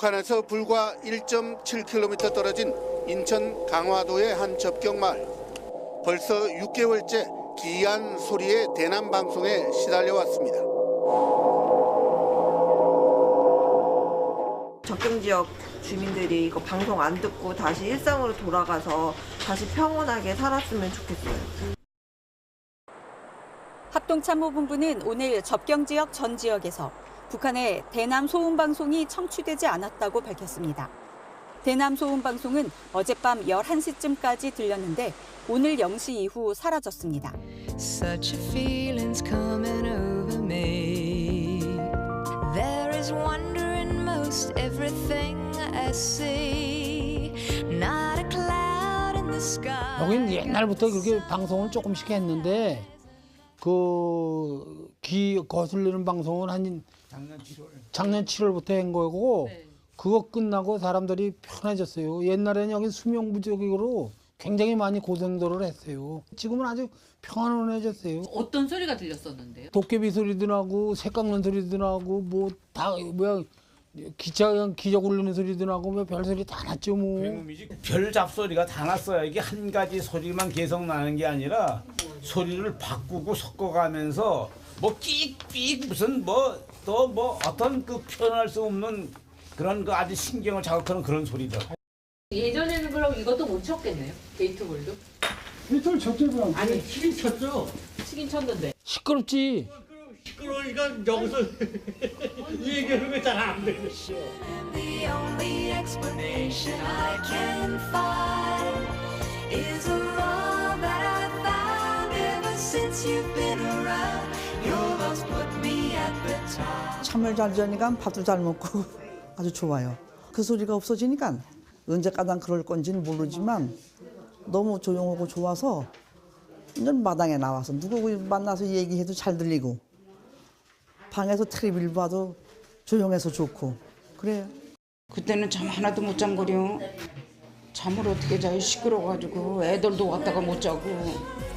북한에서 불과 1.7km 떨어진 인천 강화도의 한 접경마을. 벌써 6개월째 기이한 소리의 대남 방송에 시달려왔습니다. 접경 지역 주민들이 이거 방송 안 듣고 다시 일상으로 돌아가서 다시 평온하게 살았으면 좋겠어요. 합동참모본부는 오늘 접경 지역 전 지역에서 북한의 대남 소음 방송이 청취되지 않았다고 밝혔습니다. 대남 소음 방송은 어젯밤 11시쯤까지 들렸는데 오늘 0시 이후 사라졌습니다. Such a feeling's coming over me. There is wonder in most everything I see. Not a cloud in the sky. 여긴 옛날부터 그렇게 방송을 조금씩 했는데 귀 거슬리는 방송은 한 작년 7월부터 한 거고 그거 끝나고 사람들이 편해졌어요. 옛날에는 여기 수명 부족으로 굉장히 많이 고생들을 했어요. 지금은 아주 편안해졌어요. 어떤 소리가 들렸었는데요? 도깨비 소리도 나고 새 깎는 소리도 나고 뭐 다 뭐야 기저 굴리는 소리도 나고 뭐 별소리 다 났죠 뭐. 별 잡소리가 다 났어요. 이게 한 가지 소리만 계속 나는 게 아니라 소리를 바꾸고 섞어가면서 뭐 끽끽 무슨 뭐 또 뭐 어떤 그 표현할 수 없는 그런 그 아주 신경을 자극하는 그런 소리들. 예전에는 그럼 이것도 못 쳤겠네요? 게이트볼도? 게이트볼 쳤죠 그럼. 아니 치긴 쳤죠. 치긴 쳤는데. 시끄럽지. 시끄러우니까 여기서 얘기하는 거 잘 안 돼. The only explanation I can find is a love that I found ever since you've been around. Your love's put me at the top. 참을 잘 자니까 밥도 잘 먹고 아주 좋아요. 그 소리가 없어지니까 언제까지 그럴 건지는 모르지만 너무 조용하고 좋아서 완전 마당에 나와서 누구 만나서 얘기해도 잘 들리고 방에서 텔레비를 봐도 조용해서 좋고 그래요. 그때는 잠 하나도 못 잠거려. 잠을 어떻게 자요? 시끄러워가지고 애들도 왔다가 못 자고.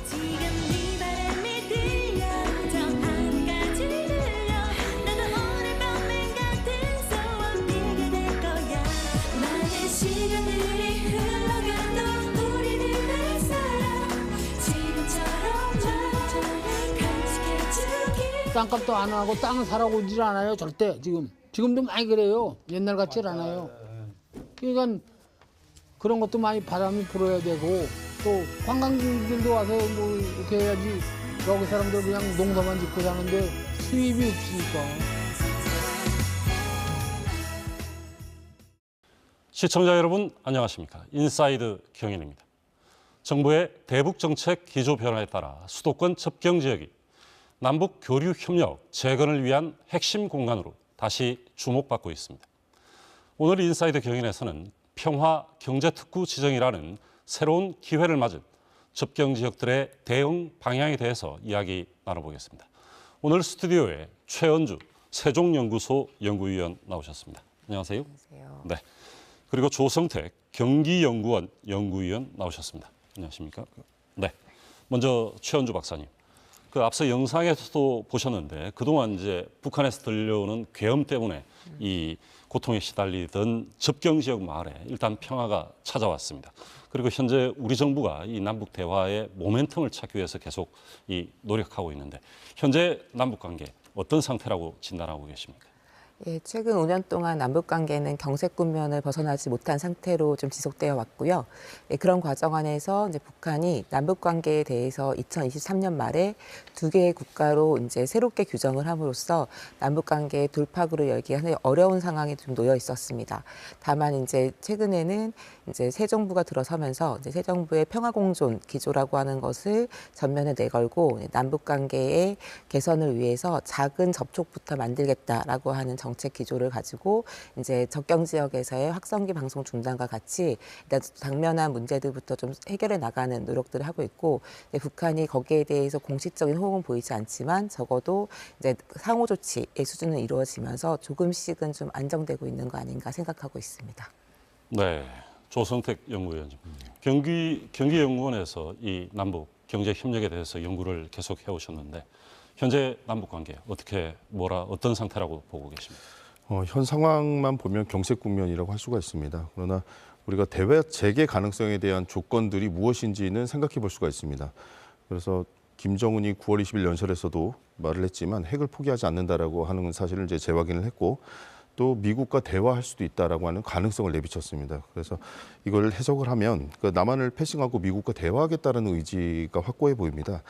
지금 네 바람이 들려 저 하늘까지 들려 나도 오늘 밤엔 같은 소원이게 될 거야. 많은 시간들이 흘러가도 우리들의 사랑 지금처럼 간직해주길. 땅값도 안 하고 땅을 사러 오질 않아요 절대. 지금도 많이 그래요. 옛날 같질 않아요. 그러니까 그런 것도 많이 바람이 불어야 되고 또 관광객들도 와서 뭐 이렇게 해야지. 여기 사람들 그냥 농사만 짓고 사는데 수입이 없으니까. 시청자 여러분 안녕하십니까. 인사이드 경인입니다. 정부의 대북 정책 기조 변화에 따라 수도권 접경 지역이 남북 교류 협력 재건을 위한 핵심 공간으로 다시 주목받고 있습니다. 오늘 인사이드 경인에서는 평화 경제특구 지정이라는 새로운 기회를 맞은 접경 지역들의 대응 방향에 대해서 이야기 나눠보겠습니다. 오늘 스튜디오에 최연주 세종연구소 연구위원 나오셨습니다. 안녕하세요. 안녕하세요. 네. 그리고 조성택 경기연구원 연구위원 나오셨습니다. 안녕하십니까? 네. 먼저 최연주 박사님. 앞서 영상에서도 보셨는데 그동안 이제 북한에서 들려오는 계엄 때문에 이 고통에 시달리던 접경 지역 마을에 일단 평화가 찾아왔습니다. 그리고 현재 우리 정부가 이 남북 대화의 모멘텀을 찾기 위해서 계속 노력하고 있는데 현재 남북 관계 어떤 상태라고 진단하고 계십니까? 예, 최근 5년 동안 남북 관계는 경색 국면을 벗어나지 못한 상태로 좀 지속되어 왔고요. 예, 그런 과정 안에서 이제 북한이 남북 관계에 대해서 2023년 말에 두 개의 국가로 이제 새롭게 규정을 함으로써 남북 관계의 돌파구를 열기가 상당히 어려운 상황에 좀 놓여 있었습니다. 다만 이제 최근에는 이제 새 정부가 들어서면서 이제 새 정부의 평화공존 기조라고 하는 것을 전면에 내걸고 남북 관계의 개선을 위해서 작은 접촉부터 만들겠다라고 하는 정책 기조를 가지고 이제 접경 지역에서의 확성기 방송 중단과 같이 일단 당면한 문제들부터 좀 해결해 나가는 노력들을 하고 있고 북한이 거기에 대해서 공식적인 호응은 보이지 않지만 적어도 이제 상호 조치의 수준은 이루어지면서 조금씩은 좀 안정되고 있는 거 아닌가 생각하고 있습니다. 네, 조성택 연구위원님. 경기연구원에서 이 남북 경제 협력에 대해서 연구를 계속 해오셨는데 현재 남북 관계 어떤 상태라고 보고 계십니까? 현 상황만 보면 경색 국면이라고 할 수가 있습니다. 그러나 우리가 대화 재개 가능성에 대한 조건들이 무엇인지는 생각해 볼 수가 있습니다. 그래서 김정은이 9월 20일 연설에서도 말을 했지만 핵을 포기하지 않는다라고 하는 사실을 이제 재확인을 했고 또 미국과 대화할 수도 있다라고 하는 가능성을 내비쳤습니다. 그래서 이걸 해석을 하면 남한을 패싱하고 미국과 대화하겠다는 의지가 확고해 보입니다.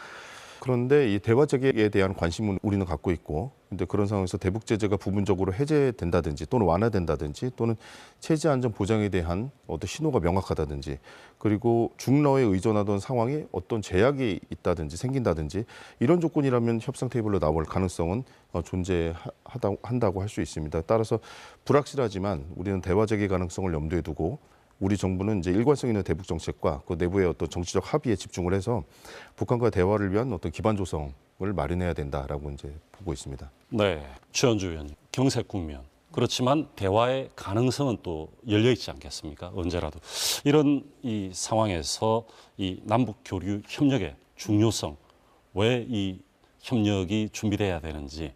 그런데 이 대화 재개에 대한 관심은 우리는 갖고 있고, 근데 그런 상황에서 대북 제재가 부분적으로 해제된다든지 또는 완화된다든지 또는 체제 안전 보장에 대한 어떤 신호가 명확하다든지 그리고 중러에 의존하던 상황에 어떤 제약이 있다든지 생긴다든지 이런 조건이라면 협상 테이블로 나올 가능성은 존재한다고 할 수 있습니다. 따라서 불확실하지만 우리는 대화 재개 가능성을 염두에 두고 우리 정부는 이제 일관성 있는 대북 정책과 그 내부의 어떤 정치적 합의에 집중을 해서 북한과 대화를 위한 어떤 기반 조성을 마련해야 된다라고 이제 보고 있습니다. 네, 최원주 의원님, 경색 국면. 그렇지만 대화의 가능성은 또 열려 있지 않겠습니까? 언제라도 이런 이 상황에서 이 남북 교류 협력의 중요성, 왜 이 협력이 준비돼야 되는지.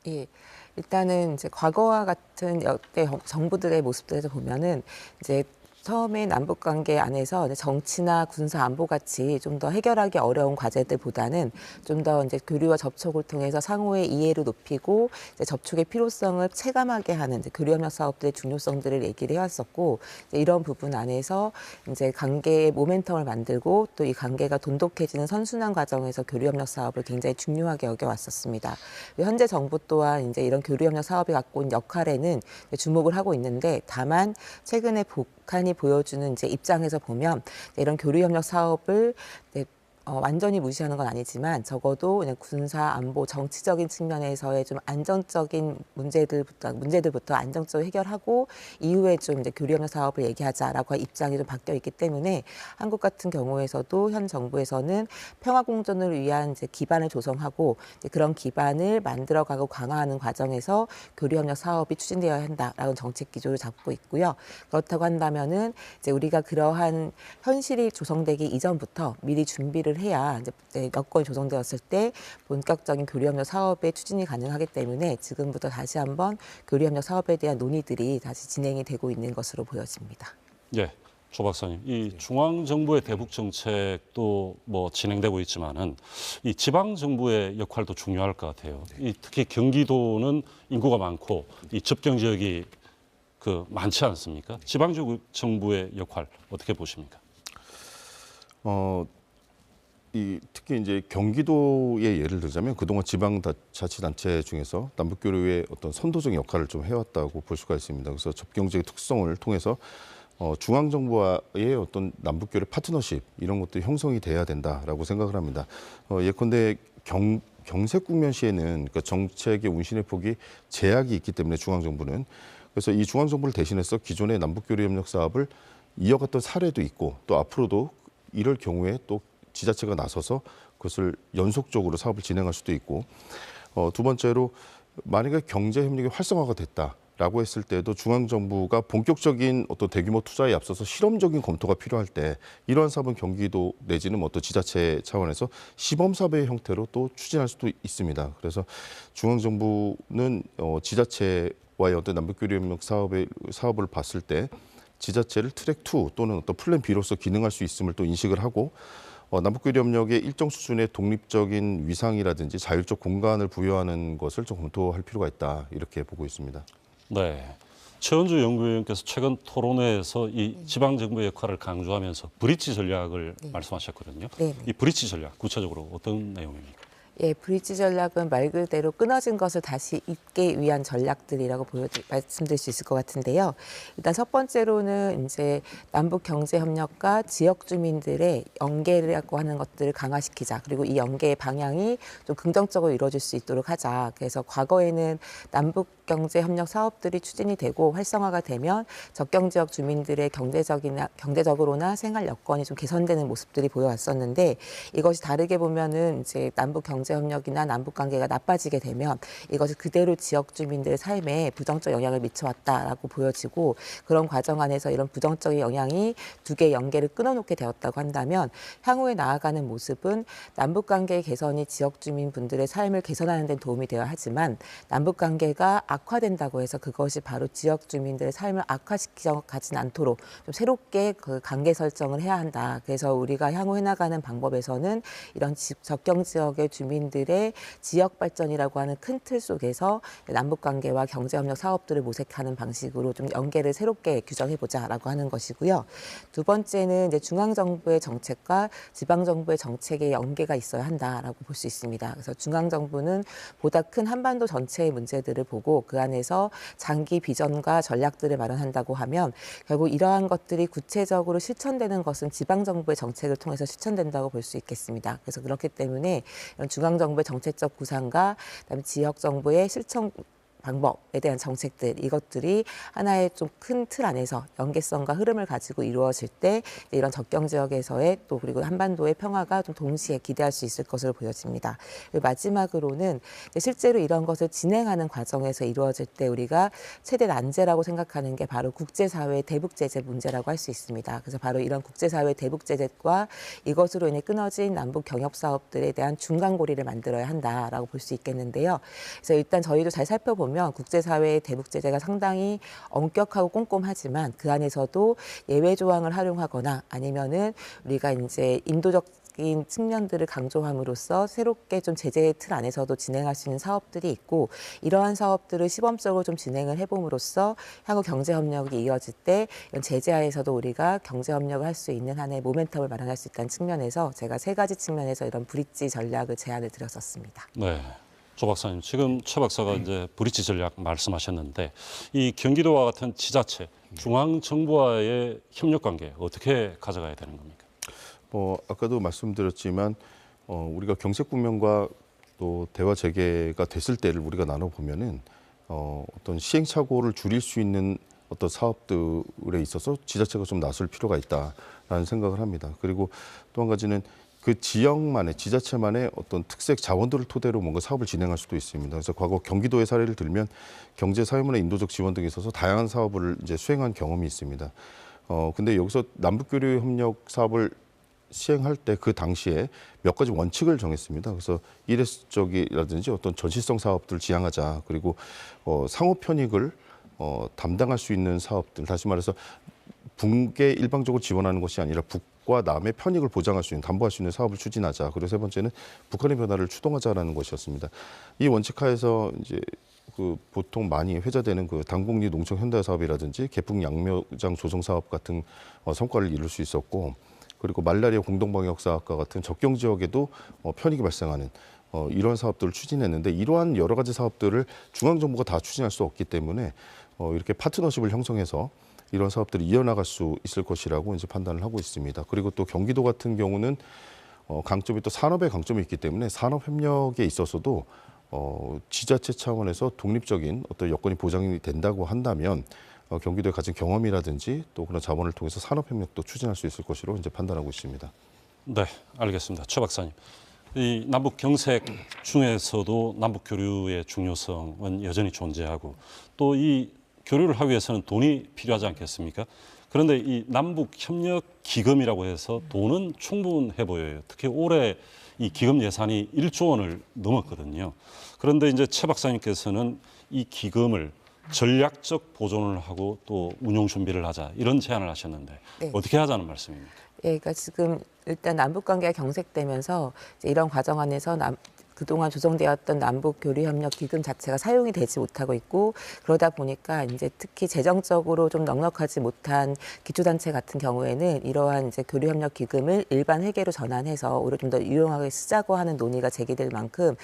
예. 일단은 이제 과거와 같은 역대 정부들의 모습들에서 보면은 이제 처음에 남북 관계 안에서 정치나 군사 안보 같이 좀 더 해결하기 어려운 과제들보다는 좀 더 이제 교류와 접촉을 통해서 상호의 이해를 높이고 이제 접촉의 필요성을 체감하게 하는 이제 교류협력 사업들의 중요성들을 얘기를 해왔었고 이런 부분 안에서 이제 관계의 모멘텀을 만들고 또 이 관계가 돈독해지는 선순환 과정에서 교류협력 사업을 굉장히 중요하게 여겨왔었습니다. 현재 정부 또한 이제 이런 교류협력 사업이 갖고 있는 역할에는 주목을 하고 있는데 다만 최근에 북한이 보여주는 이제 입장에서 보면 이런 교류협력 사업을 완전히 무시하는 건 아니지만 적어도 그냥 군사 안보 정치적인 측면에서의 좀 안정적인 문제들부터 안정적으로 해결하고 이후에 좀 이제 교류협력 사업을 얘기하자라고 입장이 좀 바뀌어 있기 때문에 한국 같은 경우에서도 현 정부에서는 평화 공존을 위한 이제 기반을 조성하고 이제 그런 기반을 만들어가고 강화하는 과정에서 교류협력 사업이 추진되어야 한다라는 정책 기조를 잡고 있고요. 그렇다고 한다면은 이제 우리가 그러한 현실이 조성되기 이전부터 미리 준비를 해야 이제 여건이 조성되었을 때 본격적인 교류협력 사업의 추진이 가능하기 때문에 지금부터 다시 한번 교류협력 사업에 대한 논의들이 다시 진행이 되고 있는 것으로 보여집니다. 예, 조 박사님, 이 중앙 정부의 대북 정책도 뭐 진행되고 있지만은 이 지방 정부의 역할도 중요할 것 같아요. 이 특히 경기도는 인구가 많고 이 접경 지역이 많지 않습니까? 지방 정부의 역할 어떻게 보십니까? 특히 이제 경기도의 예를 들자면 그동안 지방자치단체 중에서 남북교류의 어떤 선도적 역할을 좀 해왔다고 볼 수가 있습니다. 그래서 접경지의 특성을 통해서 중앙정부와의 어떤 남북교류 파트너십 이런 것도 형성이 돼야 된다라고 생각을 합니다. 예컨대 경색 국면 시에는 그러니까 정책의 운신의 폭이 제약이 있기 때문에 중앙정부는 그래서 이 중앙정부를 대신해서 기존의 남북교류 협력 사업을 이어갔던 사례도 있고 또 앞으로도 이럴 경우에 또 지자체가 나서서 그것을 연속적으로 사업을 진행할 수도 있고 두 번째로 만약에 경제 협력이 활성화가 됐다라고 했을 때도 중앙정부가 본격적인 어떤 대규모 투자에 앞서서 실험적인 검토가 필요할 때 이러한 사업은 경기도 내지는 어떤 지자체 차원에서 시범 사업의 형태로 또 추진할 수도 있습니다. 그래서 중앙정부는 지자체와의 어떤 남북교류 협력 사업을 봤을 때 지자체를 트랙 2 또는 어떤 플랜 B로서 기능할 수 있음을 또 인식을 하고 남북교류 협력의 일정 수준의 독립적인 위상이라든지 자율적 공간을 부여하는 것을 좀 검토할 필요가 있다 이렇게 보고 있습니다. 네, 최원주 연구위원께서 최근 토론회에서 이 지방 정부의 역할을 강조하면서 브릿지 전략을 말씀하셨거든요. 네. 이 브릿지 전략 구체적으로 어떤 내용입니까? 예, 브릿지 전략은 말 그대로 끊어진 것을 다시 잇기 위한 전략들이라고 말씀드릴 수 있을 것 같은데요. 일단 첫 번째로는 이제 남북 경제 협력과 지역 주민들의 연계라고 하는 것들을 강화시키자. 그리고 이 연계의 방향이 좀 긍정적으로 이루어질 수 있도록 하자. 그래서 과거에는 남북 경제 협력 사업들이 추진이 되고 활성화가 되면 접경 지역 주민들의 경제적으로나 생활 여건이 좀 개선되는 모습들이 보여왔었는데 이것이 다르게 보면은 이제 남북 경제 경제협력이나 남북관계가 나빠지게 되면 이것이 그대로 지역 주민들의 삶에 부정적 영향을 미쳐왔다라고 보여지고 그런 과정 안에서 이런 부정적인 영향이 두 개의 연계를 끊어놓게 되었다고 한다면 향후에 나아가는 모습은 남북관계 개선이 지역 주민분들의 삶을 개선하는 데 도움이 되어야 하지만 남북관계가 악화된다고 해서 그것이 바로 지역 주민들의 삶을 악화시키지 않도록 좀 새롭게 그 관계 설정을 해야 한다. 그래서 우리가 향후 해나가는 방법에서는 이런 접경 지역의 주민들의 지역 발전이라고 하는 큰 틀 속에서 남북관계와 경제협력 사업들을 모색하는 방식으로 좀 연계를 새롭게 규정해보자라고 하는 것이고요. 두 번째는 이제 중앙정부의 정책과 지방정부의 정책의 연계가 있어야 한다라고 볼 수 있습니다. 그래서 중앙정부는 보다 큰 한반도 전체의 문제들을 보고 그 안에서 장기 비전과 전략들을 마련한다고 하면 결국 이러한 것들이 구체적으로 실천되는 것은 지방정부의 정책을 통해서 실천된다고 볼 수 있겠습니다. 그래서 그렇기 때문에 이런 중앙정부의 정책적 구상과 그다음에 지역정부의 실천 방법에 대한 정책들 이것들이 하나의 좀 큰 틀 안에서 연계성과 흐름을 가지고 이루어질 때 이런 접경 지역에서의 또 그리고 한반도의 평화가 좀 동시에 기대할 수 있을 것으로 보여집니다. 그리고 마지막으로는 실제로 이런 것을 진행하는 과정에서 이루어질 때 우리가 최대 난제라고 생각하는 게 바로 국제사회의 대북 제재 문제라고 할 수 있습니다. 그래서 바로 이런 국제사회의 대북 제재과 이것으로 인해 끊어진 남북 경협 사업들에 대한 중간고리를 만들어야 한다라고 볼 수 있겠는데요. 그래서 일단 저희도 잘 살펴보면 국제사회의 대북 제재가 상당히 엄격하고 꼼꼼하지만 그 안에서도 예외 조항을 활용하거나 아니면은 우리가 이제 인도적인 측면들을 강조함으로써 새롭게 좀 제재의 틀 안에서도 진행할 수 있는 사업들이 있고 이러한 사업들을 시범적으로 좀 진행을 해봄으로써 향후 경제협력이 이어질 때 이런 제재하에서도 우리가 경제협력을 할 수 있는 한의 모멘텀을 마련할 수 있다는 측면에서 제가 세 가지 측면에서 이런 브릿지 전략을 제안을 드렸었습니다. 네. 조 박사님, 지금 최 박사가 이제 브릿지 전략 말씀하셨는데 이 경기도와 같은 지자체, 중앙 정부와의 협력 관계 어떻게 가져가야 되는 겁니까? 아까도 말씀드렸지만 우리가 경색 분명과 또 대화 재개가 됐을 때를 우리가 나눠 보면은 어떤 시행착오를 줄일 수 있는 어떤 사업들에 있어서 지자체가 좀 나설 필요가 있다라는 생각을 합니다. 그리고 또 한 가지는 그 지역만의 지자체만의 어떤 특색 자원들을 토대로 뭔가 사업을 진행할 수도 있습니다. 그래서 과거 경기도의 사례를 들면 경제, 사회문화, 인도적 지원 등에 있어서 다양한 사업을 이제 수행한 경험이 있습니다. 근데 여기서 남북교류 협력 사업을 시행할 때 그 당시에 몇 가지 원칙을 정했습니다. 그래서 일회적이라든지 어떤 전시성 사업들을 지향하자. 그리고 상호 편익을 담당할 수 있는 사업들, 다시 말해서 북에 일방적으로 지원하는 것이 아니라 북과 남의 편익을 보장할 수 있는, 담보할 수 있는 사업을 추진하자. 그리고 세 번째는 북한의 변화를 추동하자라는 것이었습니다. 이 원칙하에서 이제 그 보통 많이 회자되는 그 당북리 농촌 현대 사업이라든지 개풍 양묘장 조성 사업 같은 성과를 이룰 수 있었고, 그리고 말라리아 공동방역 사업과 같은 접경 지역에도 편익이 발생하는 이런 사업들을 추진했는데, 이러한 여러 가지 사업들을 중앙 정부가 다 추진할 수 없기 때문에 이렇게 파트너십을 형성해서 이런 사업들이 이어나갈 수 있을 것이라고 이제 판단을 하고 있습니다. 그리고 또 경기도 같은 경우는 강점이 또 산업의 강점이 있기 때문에 산업 협력에 있어서도 지자체 차원에서 독립적인 어떤 여건이 보장이 된다고 한다면 경기도에 가진 경험이라든지 또 그런 자본을 통해서 산업 협력도 추진할 수 있을 것으로 이제 판단하고 있습니다. 네, 알겠습니다. 최 박사님. 이 남북 경색 중에서도 남북 교류의 중요성은 여전히 존재하고 또 이 교류를 하기 위해서는 돈이 필요하지 않겠습니까? 그런데 이 남북 협력 기금이라고 해서 돈은 충분해 보여요. 특히 올해 이 기금 예산이 1조 원을 넘었거든요. 그런데 이제 최 박사님께서는 이 기금을 전략적 보존을 하고 또 운용 준비를 하자 이런 제안을 하셨는데 네. 어떻게 하자는 말씀입니까? 예, 그러니까 지금 일단 남북 관계가 경색되면서 이제 이런 과정 안에서 그동안 조성되었던 남북교류협력 기금 자체가 사용이 되지 못하고 있고, 그러다 보니까 이제 특히 재정적으로 좀 넉넉하지 못한 기초단체 같은 경우에는 이러한 이제 교류협력 기금을 일반 회계로 전환해서 오히려 좀 더 유용하게 쓰자고 하는 논의가 제기될 만큼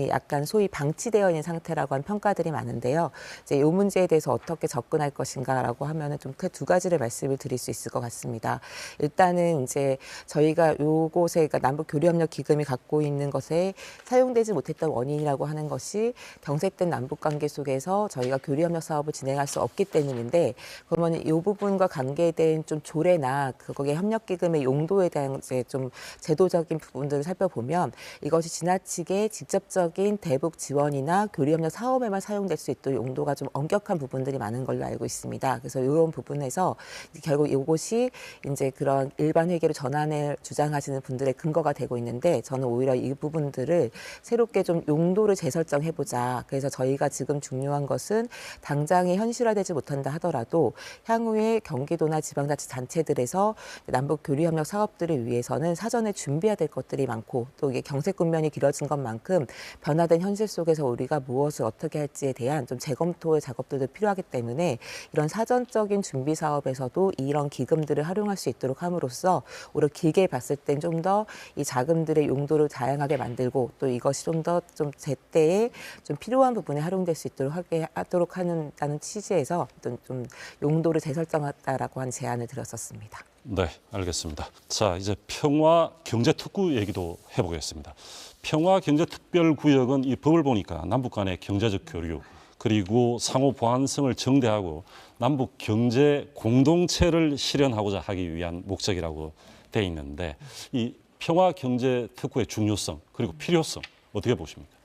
약간 소위 방치되어 있는 상태라고 하는 평가들이 많은데요. 이제 이 문제에 대해서 어떻게 접근할 것인가라고 하면은 좀 두 가지를 말씀을 드릴 수 있을 것 같습니다. 일단은 이제 저희가 요곳에 그러니까 남북교류협력 기금이 갖고 있는 것에 사용 사용되지 못했던 원인이라고 하는 것이 경색된 남북관계 속에서 저희가 교류협력 사업을 진행할 수 없기 때문인데, 그러면 이 부분과 관계된 좀 조례나 거기에 협력기금의 용도에 대한 이제 좀 제도적인 부분들을 살펴보면 이것이 지나치게 직접적인 대북 지원이나 교류협력 사업에만 사용될 수 있도록 용도가 좀 엄격한 부분들이 많은 걸로 알고 있습니다. 그래서 이런 부분에서 결국 이것이 이제 그런 일반 회계로 전환을 주장하시는 분들의 근거가 되고 있는데, 저는 오히려 이 부분들을 새롭게 좀 용도를 재설정해보자. 그래서 저희가 지금 중요한 것은 당장에 현실화되지 못한다 하더라도 향후에 경기도나 지방자치단체들에서 남북 교류협력 사업들을 위해서는 사전에 준비해야 될 것들이 많고, 또 이게 경색 국면이 길어진 것만큼 변화된 현실 속에서 우리가 무엇을 어떻게 할지에 대한 좀 재검토의 작업들도 필요하기 때문에 이런 사전적인 준비 사업에서도 이런 기금들을 활용할 수 있도록 함으로써 오히려 길게 봤을 땐 좀 더 이 자금들의 용도를 다양하게 만들고, 또 이것이 좀 더 좀 제때에 좀 필요한 부분에 활용될 수 있도록 하도록 하는다는 취지에서 어떤 좀 용도를 재설정했다라고 한 제안을 드렸었습니다. 네, 알겠습니다. 자, 이제 평화 경제특구 얘기도 해보겠습니다. 평화 경제특별구역은 이 법을 보니까 남북 간의 경제적 교류, 그리고 상호 보안성을 정대하고 남북 경제 공동체를 실현하고자 하기 위한 목적이라고 돼 있는데, 이 평화 경제 특구의 중요성 그리고 필요성 어떻게 보십니까?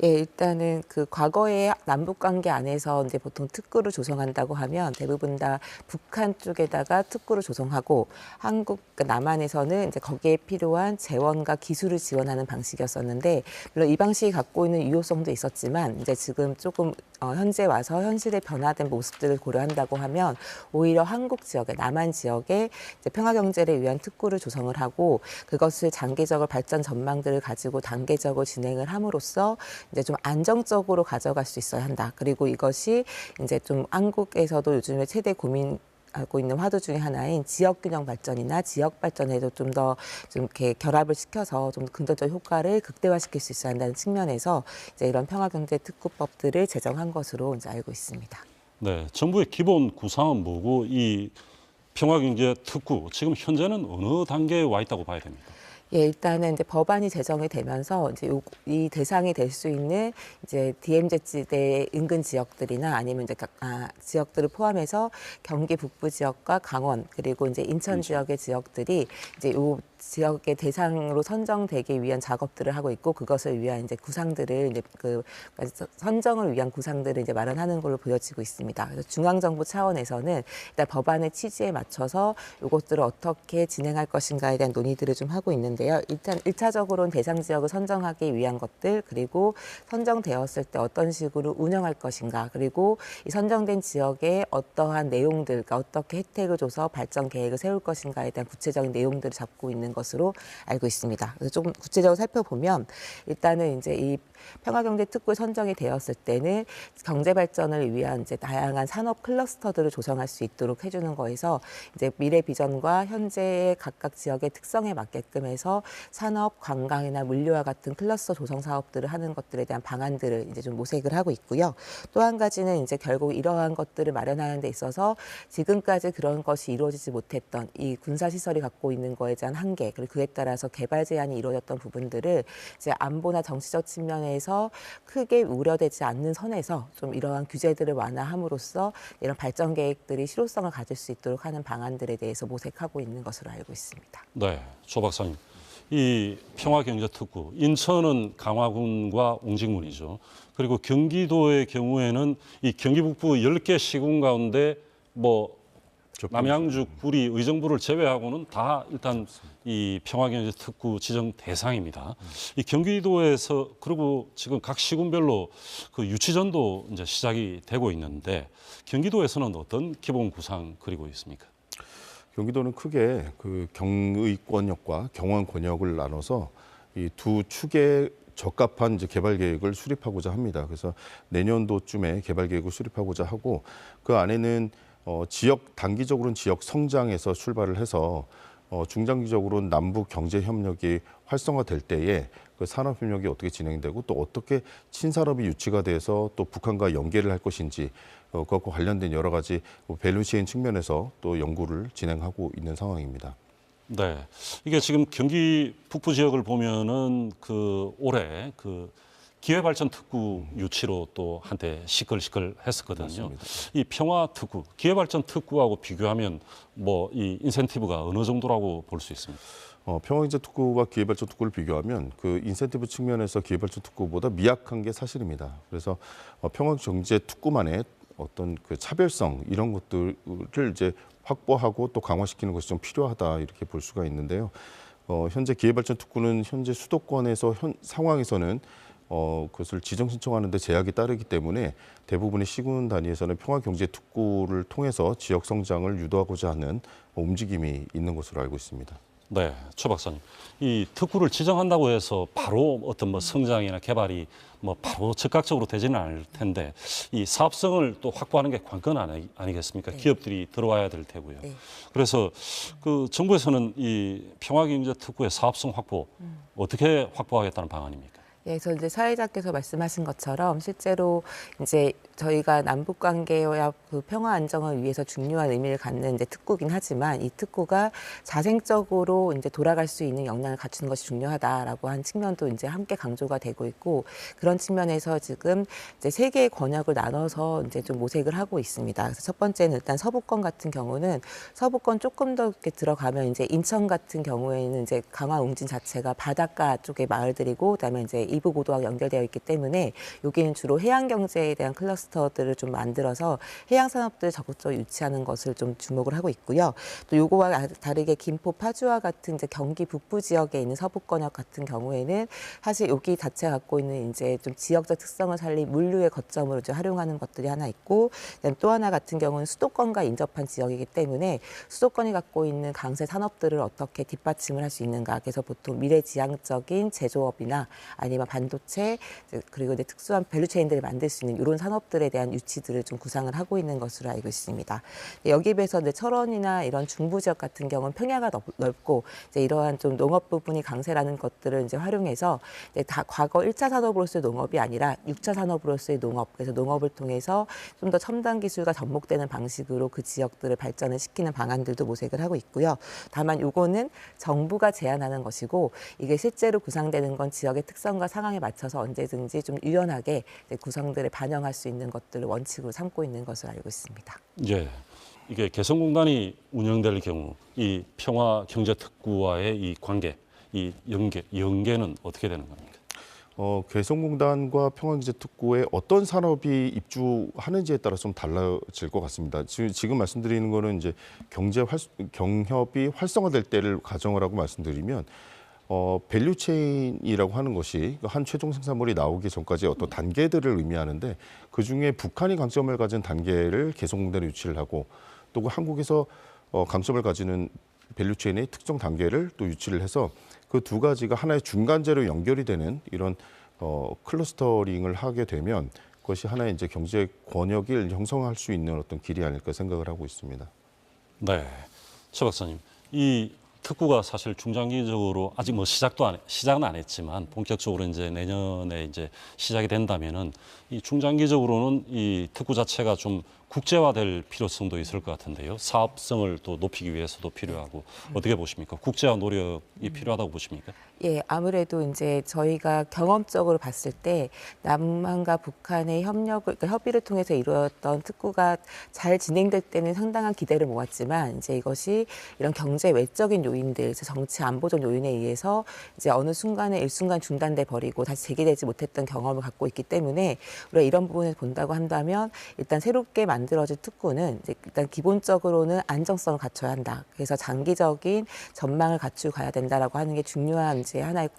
예, 일단은 그 과거의 남북 관계 안에서 이제 보통 특구를 조성한다고 하면 대부분 다 북한 쪽에다가 특구를 조성하고 한국, 남한에서는 이제 거기에 필요한 재원과 기술을 지원하는 방식이었었는데, 물론 이 방식이 갖고 있는 유효성도 있었지만 이제 지금 조금 현재 와서 현실에 변화된 모습들을 고려한다고 하면 오히려 한국 지역에, 남한 지역에 이제 평화 경제를 위한 특구를 조성을 하고 그것을 장기적으로 발전 전망들을 가지고 단계적으로 진행을 함으로써 이제 좀 안정적으로 가져갈 수 있어야 한다. 그리고 이것이 이제 좀 한국에서도 요즘에 최대 고민하고 있는 화두 중에 하나인 지역균형 발전이나 지역 발전에도 좀 더 좀 이렇게 결합을 시켜서 좀 긍정적 효과를 극대화시킬 수 있어야 한다는 측면에서 이제 이런 평화경제특구법들을 제정한 것으로 이제 알고 있습니다. 네, 정부의 기본 구상은 뭐고 이 평화경제특구 지금 현재는 어느 단계에 와 있다고 봐야 됩니까? 예, 일단은 이제 법안이 제정이 되면서 이제 이 대상이 될 수 있는 이제 DMZ지대의 인근 지역들이나 아니면 이제 지역들을 포함해서 경기 북부 지역과 강원 그리고 이제 인천 지역의 지역들이 이제 요 지역의 대상으로 선정되기 위한 작업들을 하고 있고, 그것을 위한 이제 구상들을 이제 그 선정을 위한 구상들을 이제 마련하는 걸로 보여지고 있습니다. 그래서 중앙정부 차원에서는 일단 법안의 취지에 맞춰서 이것들을 어떻게 진행할 것인가에 대한 논의들을 좀 하고 있는데요. 일단 1차적으로는 대상 지역을 선정하기 위한 것들, 그리고 선정되었을 때 어떤 식으로 운영할 것인가, 그리고 이 선정된 지역에 어떠한 내용들, 그러니까 어떻게 혜택을 줘서 발전 계획을 세울 것인가에 대한 구체적인 내용들을 잡고 있는 것으로 알고 있습니다. 그래서 조금 구체적으로 살펴보면 일단은 이제 이 평화경제특구에 선정이 되었을 때는 경제 발전을 위한 이제 다양한 산업 클러스터들을 조성할 수 있도록 해주는 거에서 이제 미래 비전과 현재의 각각 지역의 특성에 맞게끔 해서 산업, 관광이나 물류와 같은 클러스터 조성 사업들을 하는 것들에 대한 방안들을 이제 좀 모색을 하고 있고요. 또 한 가지는 이제 결국 이러한 것들을 마련하는 데 있어서 지금까지 그런 것이 이루어지지 못했던 이 군사시설이 갖고 있는 거에 대한 한계, 그리고 그에 따라서 개발 제한이 이루어졌던 부분들을 이제 안보나 정치적 측면에서 크게 우려되지 않는 선에서 좀 이러한 규제들을 완화함으로써 이런 발전 계획들이 실효성을 가질 수 있도록 하는 방안들에 대해서 모색하고 있는 것으로 알고 있습니다. 네, 조 박사님. 이 평화경제특구, 인천은 강화군과 옹직군이죠. 그리고 경기도의 경우에는 이 경기 북부 10개 시군 가운데 뭐 남양주, 구리, 의정부를 제외하고는 다 일단 이 평화경제특구 지정 대상입니다. 이 경기도에서 그리고 지금 각 시군별로 그 유치전도 이제 시작이 되고 있는데 경기도에서는 어떤 기본 구상 그리고 있습니까? 경기도는 크게 그 경의권역과 경원권역을 나눠서 이 두 축에 적합한 이제 개발 계획을 수립하고자 합니다. 그래서 내년도쯤에 개발 계획을 수립하고자 하고, 그 안에는 지역 단기적으로는 지역 성장에서 출발을 해서 중장기적으로는 남북 경제 협력이 활성화될 때에 그 산업 협력이 어떻게 진행되고 또 어떻게 친산업이 유치가 돼서 또 북한과 연계를 할 것인지 그것과 관련된 여러 가지 밸류체인 측면에서 또 연구를 진행하고 있는 상황입니다. 네, 이게 지금 경기 북부 지역을 보면은 올해 기회발전 특구 유치로 또 한때 시끌시끌했었거든요. 맞습니다. 이 평화 특구, 기회발전 특구하고 비교하면 이 인센티브가 어느 정도라고 볼 수 있습니까? 평화경제 특구와 기회발전 특구를 비교하면 그 인센티브 측면에서 기회발전 특구보다 미약한 게 사실입니다. 그래서 평화경제 특구만의 어떤 그 차별성 이런 것들을 이제 확보하고 또 강화시키는 것이 좀 필요하다 이렇게 볼 수가 있는데요. 현재 기회발전 특구는 현재 수도권에서 상황에서는 그것을 지정 신청하는 데 제약이 따르기 때문에 대부분의 시군 단위에서는 평화경제 특구를 통해서 지역 성장을 유도하고자 하는 움직임이 있는 것으로 알고 있습니다. 네, 최 박사님. 이 특구를 지정한다고 해서 바로 어떤 성장이나 개발이 바로 즉각적으로 되지는 않을 텐데 이 사업성을 또 확보하는 게 관건 아니겠습니까? 네. 기업들이 들어와야 될 테고요. 네. 그래서 정부에서는 이 평화경제 특구의 사업성 확보 어떻게 확보하겠다는 방안입니까? 예, 그래서 이제 사회자께서 말씀하신 것처럼 실제로 이제 저희가 남북 관계와 그 평화 안정을 위해서 중요한 의미를 갖는 이제 특구긴 하지만 이 특구가 자생적으로 이제 돌아갈 수 있는 역량을 갖추는 것이 중요하다라고 한 측면도 이제 함께 강조가 되고 있고 그런 측면에서 지금 이제 세 개의 권역을 나눠서 이제 좀 모색을 하고 있습니다. 그래서 첫 번째는 일단 서부권 같은 경우는 서부권 조금 더 이렇게 들어가면 이제 인천 같은 경우에는 이제 강화 웅진 자체가 바닷가 쪽의 마을들이고 그다음에 이제 이부 고도하고 연결되어 있기 때문에 여기는 주로 해양 경제에 대한 클러스터들을 좀 만들어서 해양 산업들을 적극적으로 유치하는 것을 좀 주목을 하고 있고요. 또 요거와 다르게 김포, 파주와 같은 이제 경기 북부 지역에 있는 서부권역 같은 경우에는 사실 여기 자체가 갖고 있는 이제 좀 지역적 특성을 살린 물류의 거점으로 이제 활용하는 것들이 하나 있고, 그다음에 또 하나 같은 경우는 수도권과 인접한 지역이기 때문에 수도권이 갖고 있는 강세 산업들을 어떻게 뒷받침을 할 수 있는가. 그래서 보통 미래지향적인 제조업이나 아니면 반도체 그리고 이제 특수한 밸류체인들을 만들 수 있는 이런 산업들에 대한 유치들을 좀 구상을 하고 있는 것으로 알고 있습니다. 여기에 비해서 이제 철원이나 이런 중부 지역 같은 경우는 평야가 넓고 이제 이러한 좀 농업 부분이 강세라는 것들을 이제 활용해서 이제 다 과거 1차 산업으로서의 농업이 아니라 6차 산업으로서의 농업, 그래서 농업을 통해서 좀 더 첨단 기술과 접목되는 방식으로 그 지역들을 발전을 시키는 방안들도 모색을 하고 있고요. 다만 요거는 정부가 제안하는 것이고 이게 실제로 구상되는 건 지역의 특성과 상황에 맞춰서 언제든지 좀 유연하게 구성들을 반영할 수 있는 것들을 원칙으로 삼고 있는 것으로 알고 있습니다. 예, 이게 개성공단이 운영될 경우 이 평화경제특구와의 이 관계, 이 연계는 어떻게 되는 겁니까? 개성공단과 평화경제특구에 어떤 산업이 입주하는지에 따라 좀 달라질 것 같습니다. 지금 말씀드리는 거는 이제 경협이 활성화될 때를 가정을 하고 말씀드리면 밸류체인이라고 하는 것이 한 최종 생산물이 나오기 전까지 어떤 단계들을 의미하는데 그중에 북한이 강점을 가진 단계를 개성공단에 유치를 하고 또 한국에서 강점을 가지는 밸류체인의 특정 단계를 또 유치를 해서 그 두 가지가 하나의 중간재로 연결이 되는 이런 클러스터링을 하게 되면 그것이 하나의 이제 경제 권역을 형성할 수 있는 어떤 길이 아닐까 생각을 하고 있습니다. 네, 최 박사님, 이 특구가 사실 중장기적으로 아직 시작은 안 했지만 본격적으로 이제 내년에 이제 시작이 된다면은 이 중장기적으로는 이 특구 자체가 좀 국제화될 필요성도 있을 것 같은데요. 사업성을 또 높이기 위해서도 필요하고 어떻게 보십니까? 국제화 노력이 필요하다고 보십니까? 예, 아무래도 이제 저희가 경험적으로 봤을 때 남한과 북한의 협의를 통해서 이루어졌던 특구가 잘 진행될 때는 상당한 기대를 모았지만 이제 이것이 이런 경제 외적인 요인들, 정치 안보적 요인에 의해서 이제 어느 순간에 일순간 중단돼 버리고 다시 재개되지 못했던 경험을 갖고 있기 때문에 우리가 이런 부분을 본다고 한다면 일단 새롭게 만들어질 특구는 이제 일단 기본적으로는 안정성을 갖춰야 한다. 그래서 장기적인 전망을 갖추고 가야 된다라고 하는 게 중요한 이제 하나의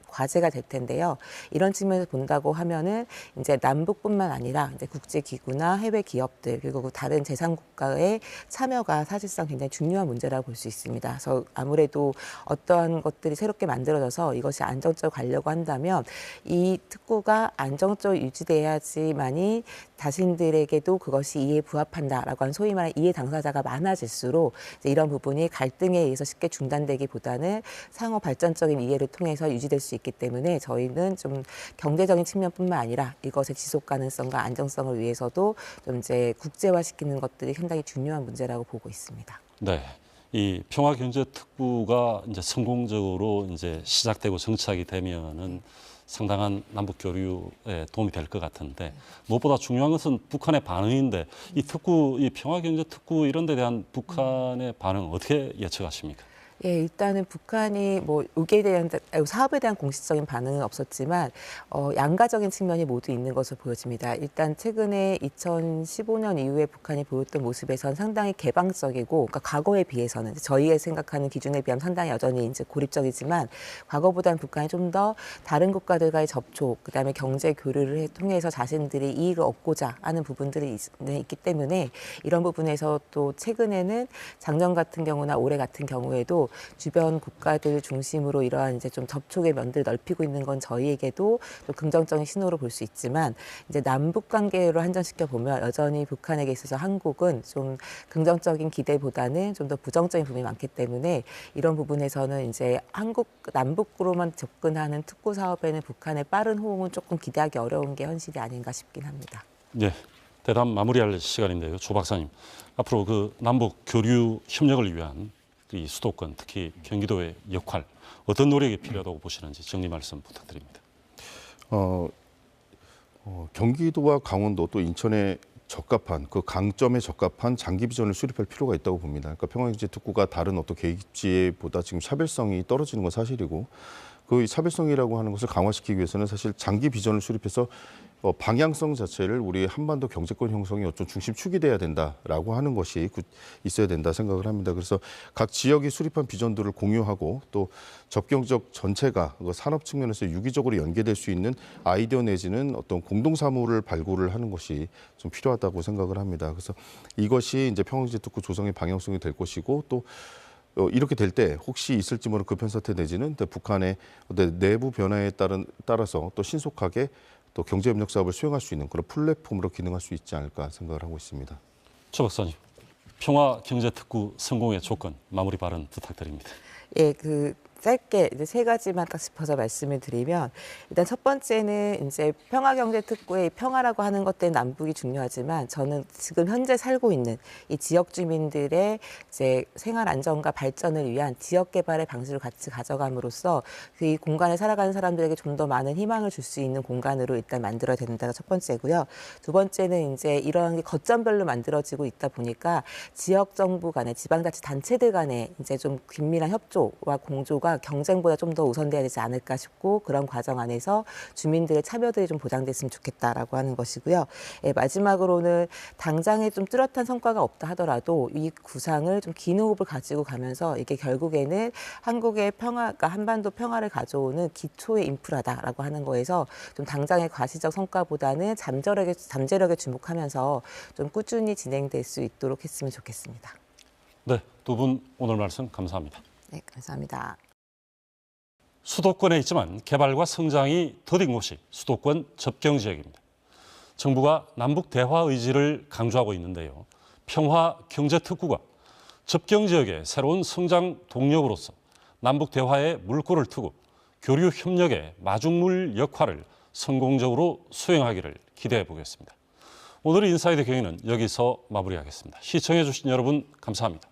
과제가 될 텐데요. 이런 측면에서 본다고 하면은 이제 남북뿐만 아니라 이제 국제기구나 해외 기업들 그리고 다른 제3국가의 참여가 사실상 굉장히 중요한 문제라고 볼 수 있습니다. 그래서 아무래도 어떠한 것들이 새롭게 만들어져서 이것이 안정적으로 가려고 한다면 이 특구가 안정적으로 유지돼야지만이 자신들에게도 그것이 이해에 부합한다라고 하는 소위 말하는 이해 당사자가 많아질수록 이제 이런 부분이 갈등에 의해서 쉽게 중단되기보다는 상호 발전적인 이해를 통해서 유지될 수 있기 때문에 저희는 좀 경제적인 측면뿐만 아니라 이것의 지속 가능성과 안정성을 위해서도 좀 이제 국제화시키는 것들이 상당히 중요한 문제라고 보고 있습니다. 네. 이 평화경제특구가 이제 성공적으로 이제 시작되고 정착이 되면은 상당한 남북 교류에 도움이 될 것 같은데 무엇보다 중요한 것은 북한의 반응인데 이 특구, 이 평화경제특구 이런 데 대한 북한의 반응 어떻게 예측하십니까? 예, 일단은 북한이 뭐 이게 대한 사업에 대한 공식적인 반응은 없었지만 양가적인 측면이 모두 있는 것으로 보여집니다. 일단 최근에 2015년 이후에 북한이 보였던 모습에선 상당히 개방적이고, 그러니까 과거에 비해서는 저희가 생각하는 기준에 비하면 상당히 여전히 이제 고립적이지만 과거보다는 북한이 좀 더 다른 국가들과의 접촉, 그다음에 경제 교류를 통해서 자신들이 이익을 얻고자 하는 부분들이 있기 때문에 이런 부분에서 또 최근에는 작년 같은 경우나 올해 같은 경우에도 주변 국가들 중심으로 이러한 이제 좀 접촉의 면들을 넓히고 있는 건 저희에게도 또 긍정적인 신호로 볼 수 있지만 이제 남북 관계로 한정시켜 보면 여전히 북한에게 있어서 한국은 좀 긍정적인 기대보다는 좀 더 부정적인 부분이 많기 때문에 이런 부분에서는 이제 남북으로만 접근하는 특구 사업에는 북한의 빠른 호응은 조금 기대하기 어려운 게 현실이 아닌가 싶긴 합니다. 네, 대담 마무리할 시간인데요. 조 박사님, 앞으로 그 남북 교류 협력을 위한 이 수도권, 특히 경기도의 역할, 어떤 노력이 필요하다고 보시는지 정리 말씀 부탁드립니다. 경기도와 강원도 또 인천에 적합한 그 강점에 적합한 장기 비전을 수립할 필요가 있다고 봅니다. 그러니까 평화경제특구가 다른 어떤 계획지보다 지금 차별성이 떨어지는 건 사실이고 그 차별성이라고 하는 것을 강화시키기 위해서는 사실 장기 비전을 수립해서 방향성 자체를 우리 한반도 경제권 형성의 어떤 중심축이 돼야 된다라고 하는 것이 있어야 된다 생각을 합니다. 그래서 각 지역이 수립한 비전들을 공유하고 또 접경지역 전체가 산업 측면에서 유기적으로 연계될 수 있는 아이디어 내지는 어떤 공동사무를 발굴을 하는 것이 좀 필요하다고 생각을 합니다. 그래서 이것이 이제 평화경제특구 조성의 방향성이 될 것이고 또 이렇게 될 때 혹시 있을지 모르는 급변사태 내지는 북한의 내부 변화에 따라서 또 신속하게 또 경제협력 사업을 수행할 수 있는 그런 플랫폼으로 기능할 수 있지 않을까 생각을 하고 있습니다. 조 박사님, 평화경제특구 성공의 조건 마무리 발언 부탁드립니다. 예, 짧게 이제 세 가지만 딱 짚어서 말씀을 드리면 일단 첫 번째는 이제 평화경제특구의 평화라고 하는 것 때문에 남북이 중요하지만 저는 지금 현재 살고 있는 이 지역 주민들의 이제 생활 안정과 발전을 위한 지역 개발의 방식을 같이 가져감으로써 이 공간에 살아가는 사람들에게 좀 더 많은 희망을 줄 수 있는 공간으로 일단 만들어야 된다가 첫 번째고요. 두 번째는 이제 이런 게 거점별로 만들어지고 있다 보니까 지역 정부 간에 지방자치단체들 간에 이제 좀 긴밀한 협조와 공조가 경쟁보다 좀 더 우선돼야 되지 않을까 싶고 그런 과정 안에서 주민들의 참여들이 좀 보장됐으면 좋겠다라고 하는 것이고요. 예, 마지막으로는 당장에 좀 뚜렷한 성과가 없다 하더라도 이 구상을 좀 긴 호흡을 가지고 가면서 이게 결국에는 한국의 평화, 그러니까 한반도 평화를 가져오는 기초의 인프라다라고 하는 거에서 좀 당장의 과시적 성과보다는 잠재력에 주목하면서 좀 꾸준히 진행될 수 있도록 했으면 좋겠습니다. 네, 두 분 오늘 말씀 감사합니다. 네, 감사합니다. 수도권에 있지만 개발과 성장이 더딘 곳이 수도권 접경 지역입니다. 정부가 남북 대화 의지를 강조하고 있는데요. 평화경제특구가 접경 지역의 새로운 성장 동력으로서 남북 대화에 물꼬를 트고 교류 협력의 마중물 역할을 성공적으로 수행하기를 기대해 보겠습니다. 오늘의 인사이드 경위는 여기서 마무리하겠습니다. 시청해 주신 여러분 감사합니다.